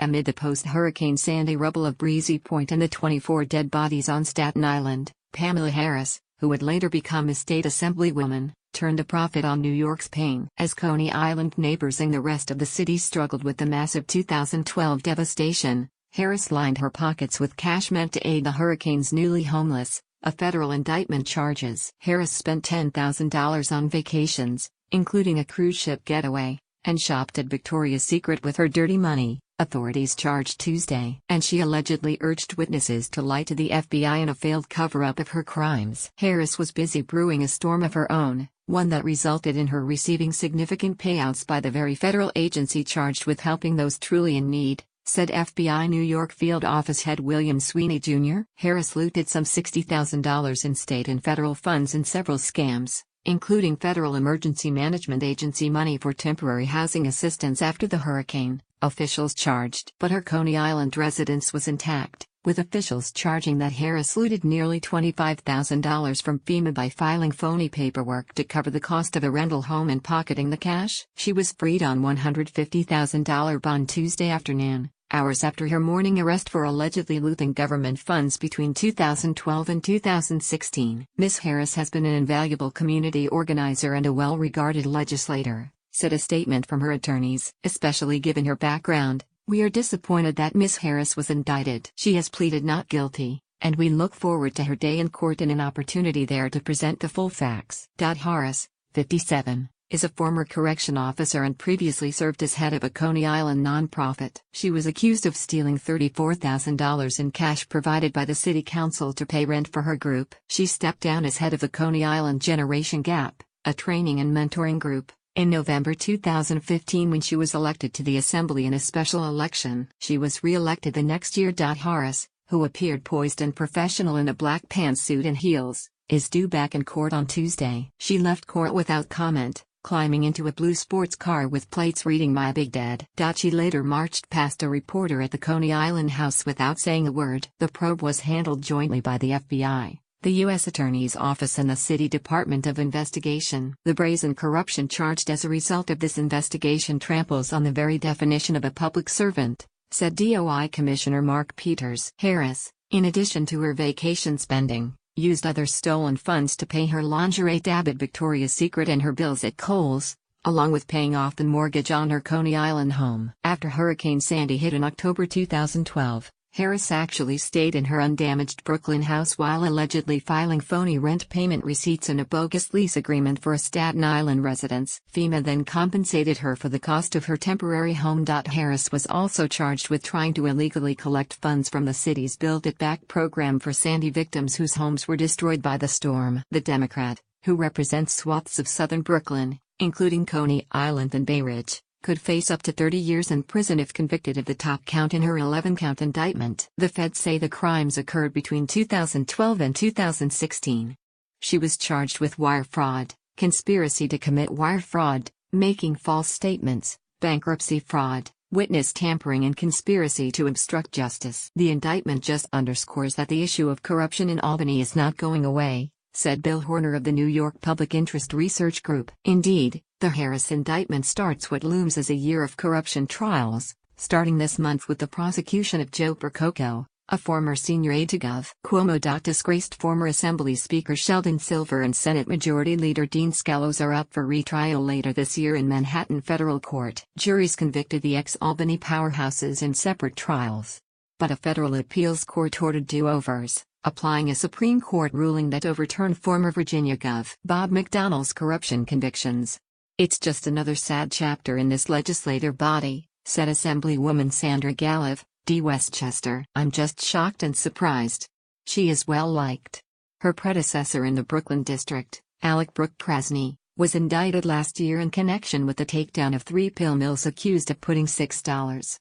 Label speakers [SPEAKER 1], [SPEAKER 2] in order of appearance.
[SPEAKER 1] Amid the post-Hurricane Sandy rubble of Breezy Point and the 24 dead bodies on Staten Island, Pamela Harris, who would later become a state assemblywoman, turned a profit on New York's pain. As Coney Island neighbors and the rest of the city struggled with the massive 2012 devastation, Harris lined her pockets with cash meant to aid the hurricane's newly homeless, a federal indictment charges. Harris spent $10,000 on vacations, including a cruise ship getaway, and shopped at Victoria's Secret with her dirty money, authorities charged Tuesday. And she allegedly urged witnesses to lie to the FBI in a failed cover-up of her crimes. Harris was busy brewing a storm of her own, one that resulted in her receiving significant payouts by the very federal agency charged with helping those truly in need, said FBI New York field office head William Sweeney Jr. Harris looted some $60,000 in state and federal funds in several scams, including Federal Emergency Management Agency money for temporary housing assistance after the hurricane, officials charged. But her Coney Island residence was intact, with officials charging that Harris looted nearly $25,000 from FEMA by filing phony paperwork to cover the cost of a rental home and pocketing the cash. She was freed on $150,000 bond Tuesday afternoon, hours after her morning arrest for allegedly looting government funds between 2012 and 2016. Ms. Harris has been an invaluable community organizer and a well-regarded legislator, said a statement from her attorneys. Especially given her background, we are disappointed that Ms. Harris was indicted. She has pleaded not guilty, and we look forward to her day in court and an opportunity there to present the full facts. Harris, 57, is a former correction officer and previously served as head of a Coney Island nonprofit. She was accused of stealing $34,000 in cash provided by the city council to pay rent for her group. She stepped down as head of the Coney Island Generation Gap, a training and mentoring group, in November 2015 when she was elected to the Assembly in a special election. She was re-elected the next year. Harris, who appeared poised and professional in a black pantsuit and heels, is due back in court on Tuesday. She left court without comment, climbing into a blue sports car with plates reading "My Big Dad." She later marched past a reporter at the Coney Island house without saying a word. The probe was handled jointly by the FBI, the U.S. Attorney's Office and the City Department of Investigation. The brazen corruption charged as a result of this investigation tramples on the very definition of a public servant, said DOI Commissioner Mark Peters. Harris, in addition to her vacation spending, used other stolen funds to pay her lingerie tab at Victoria's Secret and her bills at Kohl's, along with paying off the mortgage on her Coney Island home. After Hurricane Sandy hit in October 2012, Harris actually stayed in her undamaged Brooklyn house while allegedly filing phony rent payment receipts and a bogus lease agreement for a Staten Island residence. FEMA then compensated her for the cost of her temporary home. Harris was also charged with trying to illegally collect funds from the city's Build It Back program for Sandy victims whose homes were destroyed by the storm. The Democrat, who represents swaths of southern Brooklyn, including Coney Island and Bay Ridge, could face up to 30 years in prison if convicted of the top count in her 11-count indictment. The feds say the crimes occurred between 2012 and 2016. She was charged with wire fraud, conspiracy to commit wire fraud, making false statements, bankruptcy fraud, witness tampering and conspiracy to obstruct justice. The indictment just underscores that the issue of corruption in Albany is not going away, said Bill Horner of the New York Public Interest Research Group. Indeed, the Harris indictment starts what looms as a year of corruption trials, starting this month with the prosecution of Joe Percoco, a former senior aide to Gov. Cuomo. Disgraced former Assembly Speaker Sheldon Silver and Senate Majority Leader Dean Skelos are up for retrial later this year in Manhattan federal court. Juries convicted the ex-Albany powerhouses in separate trials. But a federal appeals court ordered do-overs, applying a Supreme Court ruling that overturned former Virginia Gov. Bob McDonnell's corruption convictions. It's just another sad chapter in this legislative body, said Assemblywoman Sandra Galliv, D. Westchester. I'm just shocked and surprised. She is well liked. Her predecessor in the Brooklyn district, Alec Brooke Krasny, was indicted last year in connection with the takedown of 3 pill mills accused of putting $6